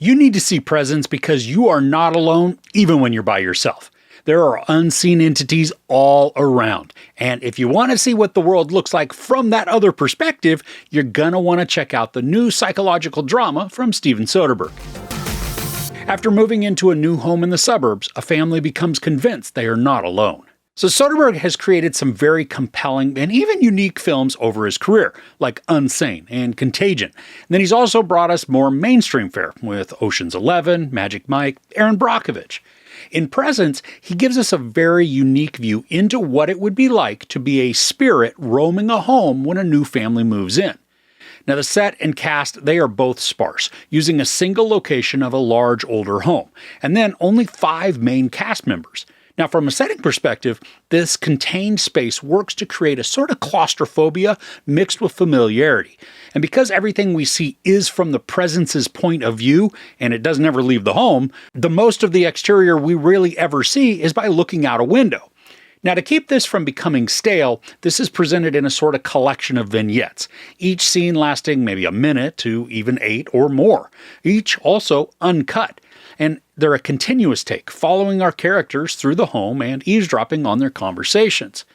You need to see Presence because you are not alone, even when you're by yourself. There are unseen entities all around. And if you want to see what the world looks like from that other perspective, you're gonna want to check out the new psychological drama from Steven Soderbergh. After moving into a new home in the suburbs, a family becomes convinced they are not alone. So Soderbergh has created some very compelling and even unique films over his career, like Unsane and Contagion. And then he's also brought us more mainstream fare with Ocean's 11, Magic Mike, Aaron Brockovich. In Presence, he gives us a very unique view into what it would be like to be a spirit roaming a home when a new family moves in. Now the set and cast, they are both sparse, using a single location of a large older home, and then only 5 main cast members. Now, from a setting perspective, this contained space works to create a sort of claustrophobia mixed with familiarity. And because everything we see is from the Presence's point of view, and it doesn't ever leave the home, the most of the exterior we really ever see is by looking out a window. Now, to keep this from becoming stale, this is presented in a sort of collection of vignettes, each scene lasting maybe a minute to even 8 or more, each also uncut. And they're a continuous take, following our characters through the home and eavesdropping on their conversations.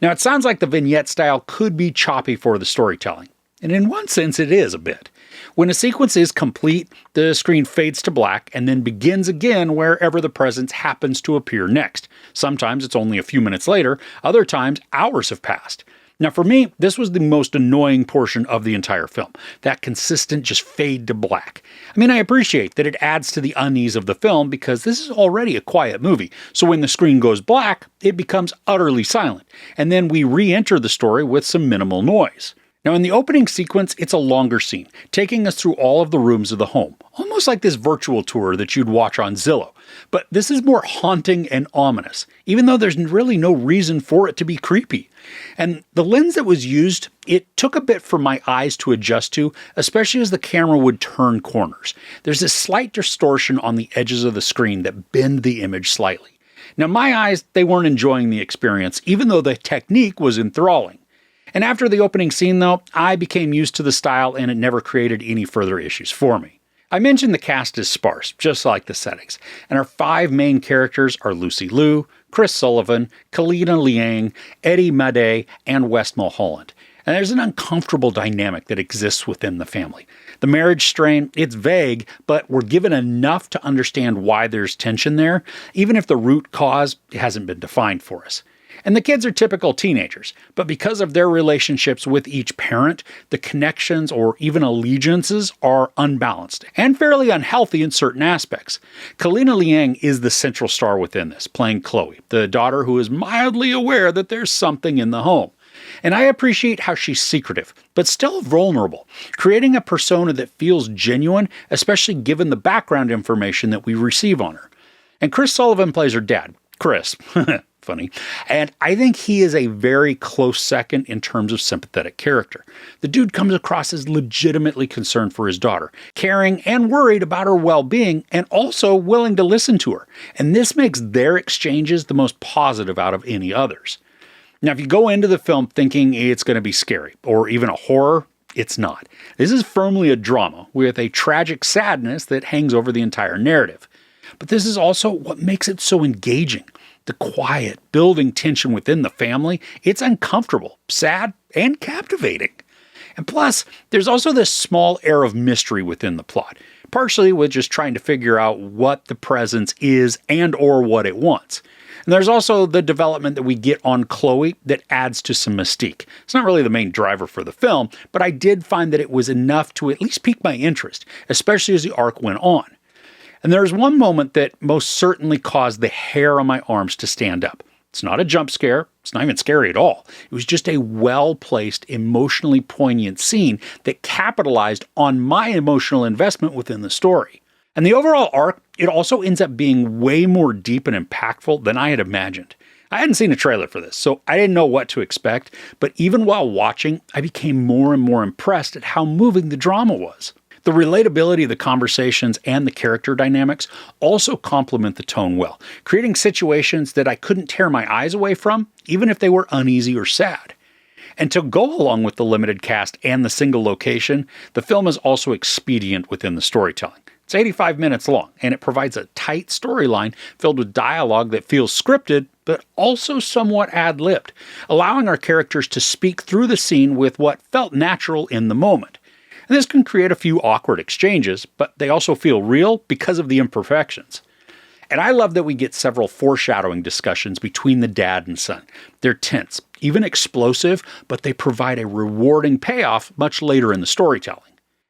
Now, it sounds like the vignette style could be choppy for the storytelling, and in one sense it is a bit. When a sequence is complete, the screen fades to black and then begins again wherever the presence happens to appear next. Sometimes it's only a few minutes later, other times hours have passed. Now for me, this was the most annoying portion of the entire film, that consistent just fade to black. I mean, I appreciate that it adds to the unease of the film because this is already a quiet movie, so when the screen goes black, it becomes utterly silent, and then we re-enter the story with some minimal noise. Now in the opening sequence, it's a longer scene, taking us through all of the rooms of the home, almost like this virtual tour that you'd watch on Zillow. But this is more haunting and ominous, even though there's really no reason for it to be creepy. And the lens that was used, it took a bit for my eyes to adjust to, especially as the camera would turn corners. There's this slight distortion on the edges of the screen that bend the image slightly. Now my eyes, they weren't enjoying the experience, even though the technique was enthralling. And after the opening scene though, I became used to the style and it never created any further issues for me. I mentioned the cast is sparse, just like the settings, and our 5 main characters are Lucy Liu, Chris Sullivan, Kalina Liang, Eddie Made, and Wes Mulholland. And there's an uncomfortable dynamic that exists within the family. The marriage strain, it's vague, but we're given enough to understand why there's tension there, even if the root cause hasn't been defined for us. And the kids are typical teenagers, but because of their relationships with each parent, the connections or even allegiances are unbalanced and fairly unhealthy in certain aspects. Kalina Liang is the central star within this, playing Chloe, the daughter who is mildly aware that there's something in the home. And I appreciate how she's secretive, but still vulnerable, creating a persona that feels genuine, especially given the background information that we receive on her. And Chris Sullivan plays her dad, Chris. Funny. And I think he is a very close second in terms of sympathetic character. The dude comes across as legitimately concerned for his daughter, caring and worried about her well-being, and also willing to listen to her. And this makes their exchanges the most positive out of any others. Now, if you go into the film thinking it's going to be scary or even a horror, it's not. This is firmly a drama with a tragic sadness that hangs over the entire narrative. But this is also what makes it so engaging. The quiet, building tension within the family, it's uncomfortable, sad, and captivating. And plus, there's also this small air of mystery within the plot, partially with just trying to figure out what the presence is and or what it wants. And there's also the development that we get on Chloe that adds to some mystique. It's not really the main driver for the film, but I did find that it was enough to at least pique my interest, especially as the arc went on. And there's one moment that most certainly caused the hair on my arms to stand up. It's not a jump scare. It's not even scary at all. It was just a well-placed, emotionally poignant scene that capitalized on my emotional investment within the story. And the overall arc, it also ends up being way more deep and impactful than I had imagined. I hadn't seen a trailer for this, so I didn't know what to expect, but even while watching, I became more and more impressed at how moving the drama was. The relatability of the conversations and the character dynamics also complement the tone well, creating situations that I couldn't tear my eyes away from, even if they were uneasy or sad. And to go along with the limited cast and the single location, the film is also expedient within the storytelling, It's 85 minutes long, and it provides a tight storyline filled with dialogue that feels scripted, but also somewhat ad-libbed, allowing our characters to speak through the scene with what felt natural in the moment. And this can create a few awkward exchanges, but they also feel real because of the imperfections. And I love that we get several foreshadowing discussions between the dad and son. They're tense, even explosive, but they provide a rewarding payoff much later in the storytelling.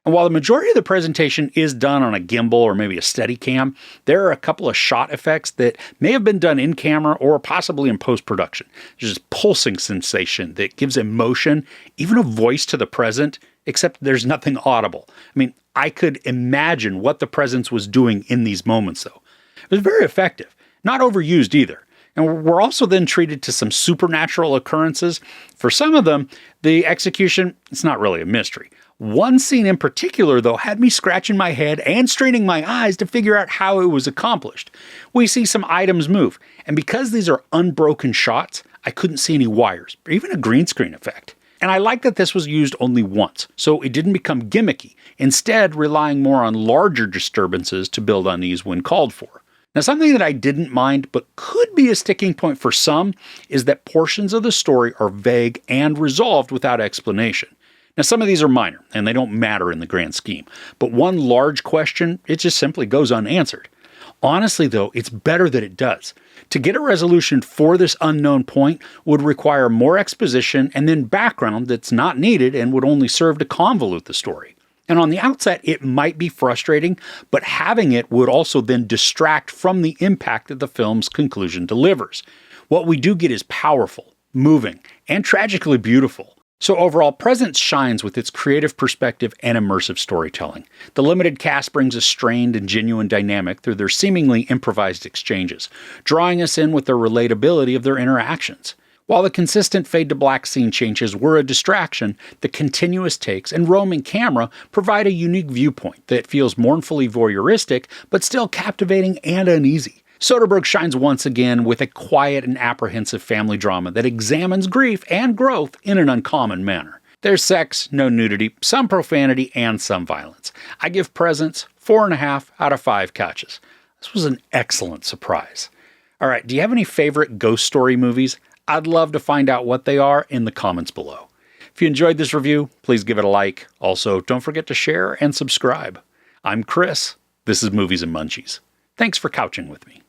And while the majority of the presentation is done on a gimbal or maybe a Steadicam, there are a couple of shot effects that may have been done in camera or possibly in post-production. There's this pulsing sensation that gives emotion, even a voice to the present, except there's nothing audible. I mean, I could imagine what the presence was doing in these moments, though. It was very effective, not overused either. And we're also then treated to some supernatural occurrences. For some of them, the execution, it's not really a mystery. One scene in particular, though, had me scratching my head and straining my eyes to figure out how it was accomplished. We see some items move, and because these are unbroken shots, I couldn't see any wires, or even a green screen effect. And I like that this was used only once, so it didn't become gimmicky, instead relying more on larger disturbances to build unease when called for. Now, something that I didn't mind, but could be a sticking point for some, is that portions of the story are vague and resolved without explanation. Now, some of these are minor, and they don't matter in the grand scheme, but one large question, it just simply goes unanswered. Honestly, though, it's better that it does. To get a resolution for this unknown point would require more exposition and then background that's not needed and would only serve to convolute the story. And on the outset, it might be frustrating, but having it would also then distract from the impact that the film's conclusion delivers. What we do get is powerful, moving, and tragically beautiful. So overall, Presence shines with its creative perspective and immersive storytelling. The limited cast brings a strained and genuine dynamic through their seemingly improvised exchanges, drawing us in with the relatability of their interactions. While the consistent fade-to-black scene changes were a distraction, the continuous takes and roaming camera provide a unique viewpoint that feels mournfully voyeuristic, but still captivating and uneasy. Soderbergh shines once again with a quiet and apprehensive family drama that examines grief and growth in an uncommon manner. There's sex, no nudity, some profanity, and some violence. I give Presence 4.5 out of 5 couches. This was an excellent surprise. All right, do you have any favorite ghost story movies? I'd love to find out what they are in the comments below. If you enjoyed this review, please give it a like. Also, don't forget to share and subscribe. I'm Chris. This is Movies and Munchies. Thanks for couching with me.